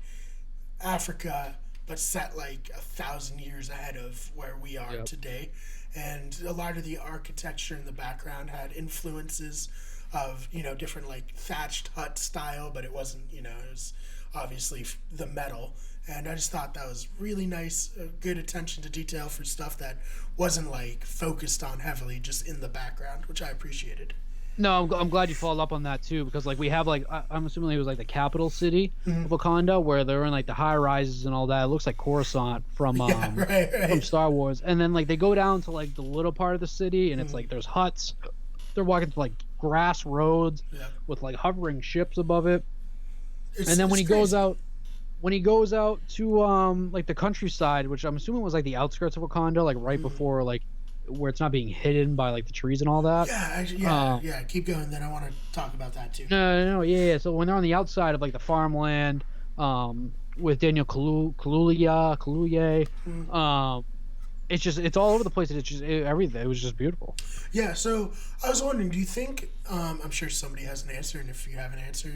Africa, but set like 1,000 years ahead of where we are today? And a lot of the architecture in the background had influences of, you know, different like thatched hut style, but it wasn't, you know, it was obviously the metal. And I just thought that was really nice, good attention to detail for stuff that wasn't like focused on heavily, just in the background, which I appreciated.
No, I'm glad you followed up on that too, because like we have like I'm assuming it was like the capital city of Wakanda, where they're in like the high rises and all that. It looks like Coruscant from from Star Wars, and then like they go down to like the little part of the city, and it's like there's huts. They're walking through like grass roads with like hovering ships above it, and then when he goes out to like the countryside, which I'm assuming was like the outskirts of Wakanda, like right before like where it's not being hidden by like the trees and all that.
Yeah, keep going. Then I want to talk about that too.
No, yeah. So when they're on the outside of like the farmland, with Daniel Kaluuya, it's all over the place. It's just everything. It was just beautiful.
Yeah. So I was wondering, do you think? I'm sure somebody has an answer, and if you have an answer,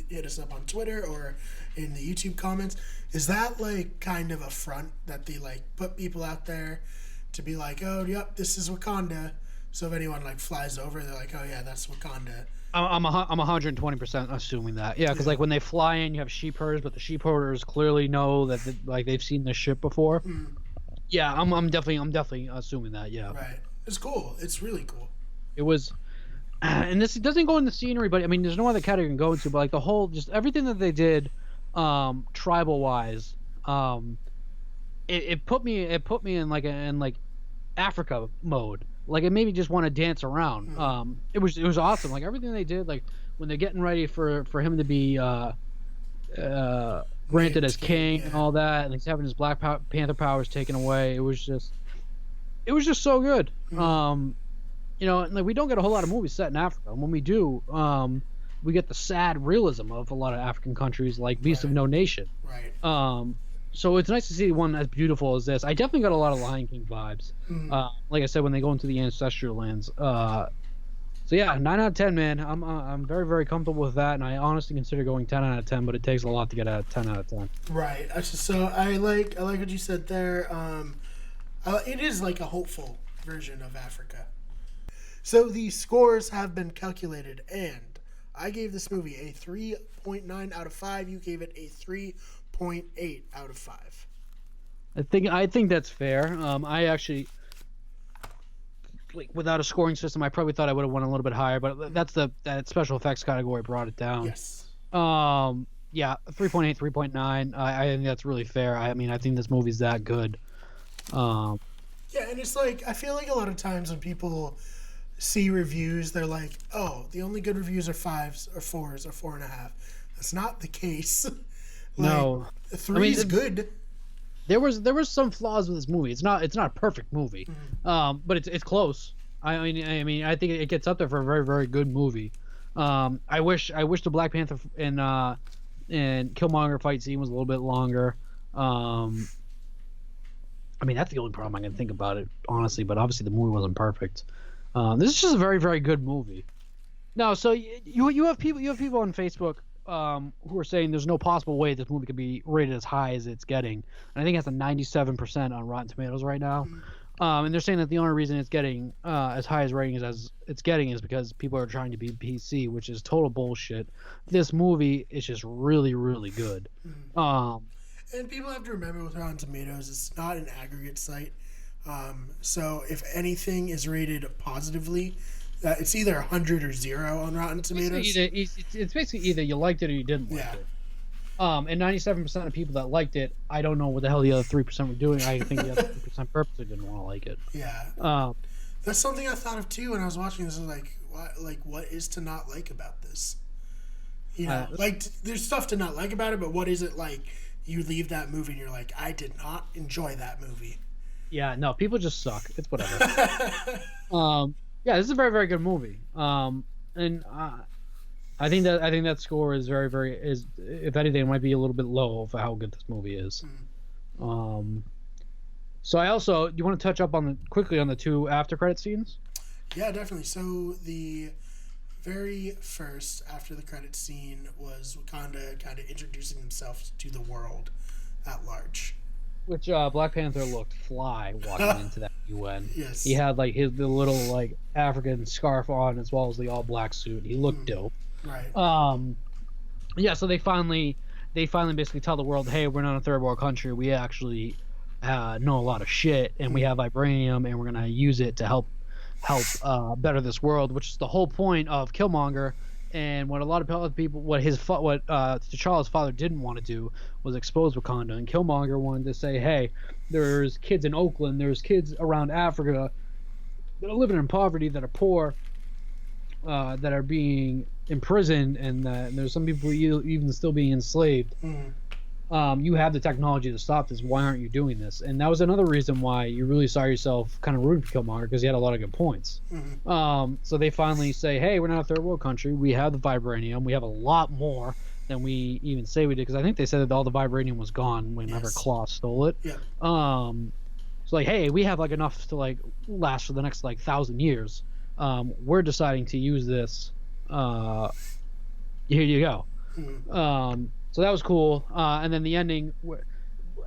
hit us up on Twitter or in the YouTube comments. Is that like kind of a front that they like put people out there to be like, oh, yep, this is Wakanda. So if anyone like flies over, they're like, oh yeah, that's Wakanda.
I'm 120% assuming that. Yeah, because like when they fly in, you have sheep herders, but the sheep herders clearly know that like they've seen this ship before. Yeah, I'm definitely assuming that. Yeah.
Right. It's cool. It's really cool.
It was, and this doesn't go in the scenery, but I mean, there's no other category you can go into. But like the whole, just everything that they did, tribal wise, it put me in like Africa mode. Like it made me just want to dance around. It was awesome. Like everything they did, like when they're getting ready for him to be granted as king and all that, and he's having his Black Panther powers taken away. It was just so good. You know, and like we don't get a whole lot of movies set in Africa, and when we do, we get the sad realism of a lot of African countries, like Beast of No Nation.
Right.
So it's nice to see one as beautiful as this. I definitely got a lot of Lion King vibes. Like I said, when they go into the ancestral lands. So yeah, 9 out of 10, man. I'm very very comfortable with that, and I honestly consider going 10 out of 10. But it takes a lot to get a 10 out of 10.
Right. So I like what you said there. It is like a hopeful version of Africa. So the scores have been calculated, and I gave this movie a 3.9 out of 5. You gave it a 3.8 out of 5.
I think that's fair. I actually, like, without a scoring system, I probably thought I would have won a little bit higher, but that special effects category brought it down.
Yes.
Yeah, 3.8, 3.9. I think that's really fair. I mean, I think this movie's that good.
Yeah, and it's like, I feel like a lot of times when people see reviews, they're like, oh, the only good reviews are 5s or 4s or 4.5. That's not the case.
No.
3 is good.
There was some flaws with this movie. It's not a perfect movie, but it's close. I mean, I think it gets up there for a very very good movie. I wish the Black Panther and Killmonger fight scene was a little bit longer. I mean, that's the only problem I can think about it, honestly. But obviously, the movie wasn't perfect. This is just a very, very good movie. No, so you have people on Facebook who are saying there's no possible way this movie could be rated as high as it's getting, and I think it's a 97% on Rotten Tomatoes right now. And they're saying that the only reason it's getting as high as ratings as it's getting is because people are trying to be PC, which is total bullshit. This movie is just really, really good.
And people have to remember with Rotten Tomatoes, it's not an aggregate site. So if anything is rated positively, it's either 100 or 0 on Rotten Tomatoes.
It's basically either you liked it or you didn't like it. And 97% of people that liked it, I don't know what the hell the other 3% were doing. I think the other 3% purposely didn't want to like it.
Yeah. That's something I thought of too when I was watching this. I was what is to not like about this? You know, there's stuff to not like about it, but what is it like? You leave that movie and you're like, I did not enjoy that movie.
Yeah, no, people just suck. It's whatever. Yeah, this is a very, very good movie. And I think that score is very, very is, if anything, it might be a little bit low for how good this movie is. So I also, do you want to touch up quickly on the 2 after credit scenes?
Yeah, definitely. So the very first after the credit scene was Wakanda kind of introducing himself to the world at large.
Which Black Panther looked fly walking into that UN.
Yes.
He had like the little like African scarf on as well as the all black suit. He looked dope.
Right.
Yeah, so they finally basically tell the world, hey, we're not a third world country. We actually know a lot of shit, and we have vibranium, and we're gonna use it to help better this world, which is the whole point of Killmonger. And what a lot of people, what T'Challa's father didn't want to do was expose Wakanda, and Killmonger wanted to say, hey, there's kids in Oakland, there's kids around Africa that are living in poverty, that are poor, that are being imprisoned, and there's some people even still being enslaved. You have the technology to stop this. Why aren't you doing this? And that was another reason why you really saw yourself kind of rooting for Killmonger, because he had a lot of good points. So they finally say, hey, we're not a third world country. We have the vibranium. We have a lot more than we even say we did, because I think they said that all the vibranium was gone whenever Claw stole it.
Yeah.
So like, hey, we have like enough to like last for the next like 1,000 years. We're deciding to use this. Here you go. So that was cool. And then the ending,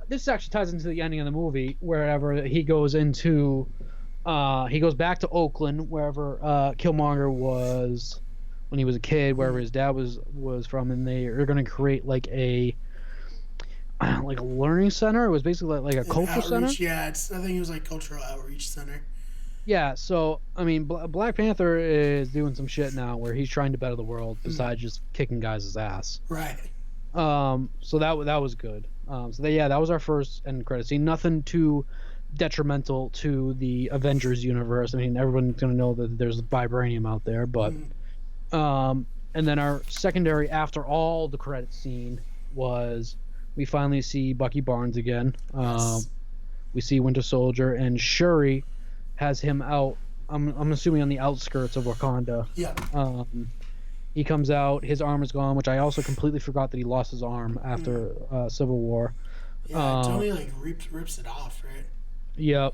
this actually ties into the ending of the movie, wherever he goes back to Oakland, wherever Killmonger was when he was a kid, wherever his dad was from, and they are going to create like a learning center. It was basically like a cultural center.
Yeah, I think it was like cultural outreach center.
Yeah, so I mean, Black Panther is doing some shit now where he's trying to better the world besides just kicking guys' ass.
Right.
So that was good. That was our first end credit scene. Nothing too detrimental to the Avengers universe. I mean, everyone's gonna know that there's vibranium out there, but and then our secondary after all the credit scene was we finally see Bucky Barnes again.
Yes.
We see Winter Soldier, and Shuri has him out. I'm assuming on the outskirts of Wakanda.
Yeah.
He comes out, his arm is gone, which I also completely forgot that he lost his arm after Civil War.
Yeah, Tony like rips it off, right?
Yep.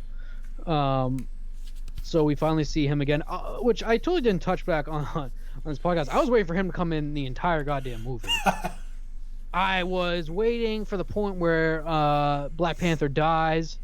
So we finally see him again, which I totally didn't touch back on this podcast. I was waiting for him to come in the entire goddamn movie. I was waiting for the point where Black Panther dies.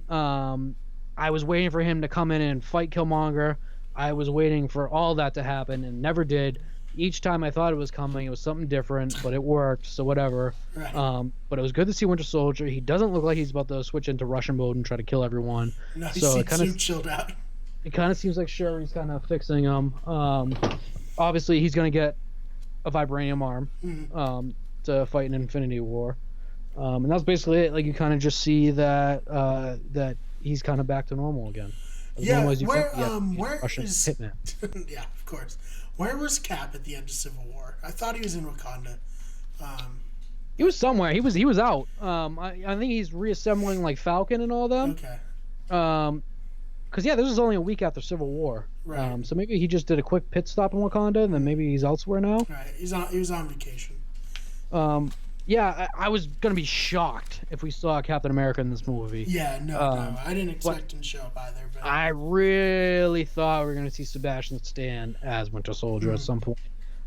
I was waiting for him to come in and fight Killmonger. I was waiting for all that to happen, and never did. Each time I thought it was coming, it was something different, but it worked, so whatever.
Right.
But it was good to see Winter Soldier. He doesn't look like he's about to switch into Russian mode and try to kill everyone.
No, he
so
seems chilled out.
It kind of seems like Shuri's kind of fixing him. Obviously, he's going to get a vibranium arm to fight an Infinity War. And that's basically it. Like, you kind of just see that he's kind of back to normal again.
Yeah, where is
Hitman.
Yeah, of course. Where was Cap at the end of Civil War? I thought he was in Wakanda.
He was somewhere. He was out. I think he's reassembling like Falcon and all them.
Okay.
Because this was only a week after Civil War.
Right.
So maybe he just did a quick pit stop in Wakanda, and then maybe he's elsewhere now.
Right. He was on vacation.
Yeah, I was gonna be shocked if we saw Captain America in this movie.
Yeah, no, I didn't expect him to show up either. But
I really thought we were gonna see Sebastian Stan as Winter Soldier at some point.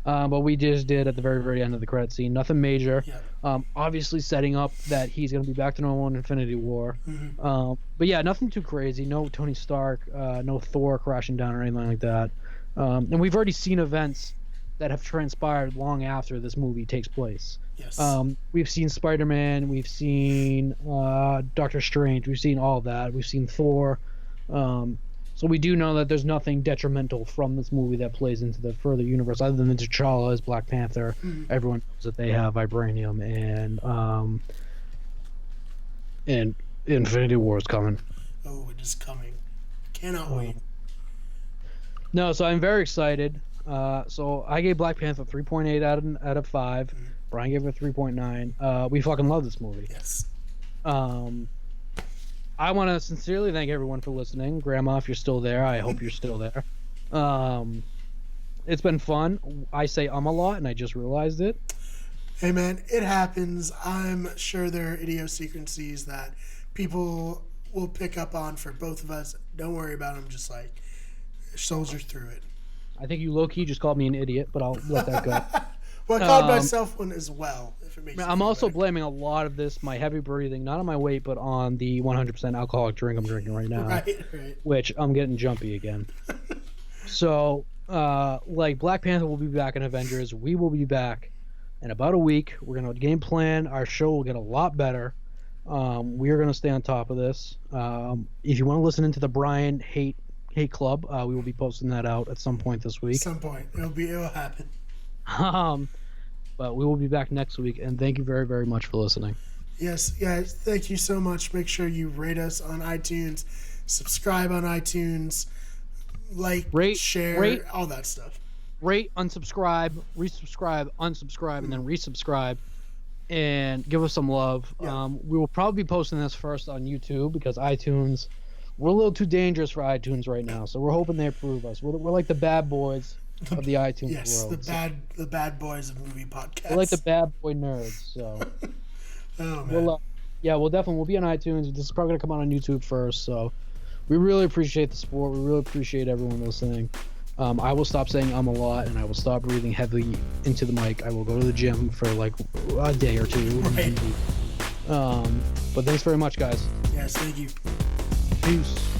But we just did at the very, very end of the credit scene. Nothing major.
Yeah.
Obviously setting up that he's gonna be back to normal in Infinity War. But yeah, nothing too crazy. No Tony Stark, no Thor crashing down or anything like that. And we've already seen events that have transpired long after this movie takes place.
Yes.
We've seen Spider-Man, we've seen Doctor Strange, we've seen all of that. We've seen Thor. So we do know that there's nothing detrimental from this movie that plays into the further universe, other than T'Challa as Black Panther. Everyone knows that they have vibranium, and Infinity War is coming.
Oh, it is coming. Cannot wait.
No, so I'm very excited. So I gave Black Panther 3.8 out of 5. Brian gave it 3.9. We fucking love this movie.
Yes.
I want to sincerely thank everyone for listening. Grandma, if you're still there, I hope you're still there. It's been fun. I say a lot, and I just realized it.
Hey, man, it happens. I'm sure there are idiosyncrasies that people will pick up on for both of us. Don't worry about them. Just, like, soldier through it.
I think you low-key just called me an idiot, but I'll let that go.
Well, I called myself one as well, if it makes sense.
I'm also blaming a lot of this, my heavy breathing, not on my weight, but on the 100% alcoholic drink I'm drinking right now.
Right.
Which I'm getting jumpy again. So, like, Black Panther will be back in Avengers. We will be back in about a week. We're going to game plan. Our show will get a lot better. We are going to stay on top of this. If you want to listen into the Brian Hate Club, we will be posting that out at some point this week.
Some point. It'll happen.
But we will be back next week, and thank you very, very much for listening.
Yes, guys, thank you so much. Make sure you rate us on iTunes, subscribe on iTunes, share, all that stuff.
Rate, unsubscribe, resubscribe, unsubscribe, and then resubscribe, and give us some love. Yeah. We will probably be posting this first on YouTube because iTunes, we're a little too dangerous for iTunes right now, so we're hoping they approve us. We're like the bad boys of the iTunes world.
The bad boys of movie podcasts.
We're like the bad boy nerds. So,
oh man.
We'll be on iTunes. This is probably gonna come out on YouTube first. So, we really appreciate the support. We really appreciate everyone listening. I will stop saying a lot, and I will stop breathing heavily into the mic. I will go to the gym for like a day or two.
Right.
But thanks very much, guys.
Yes, thank you.
Peace.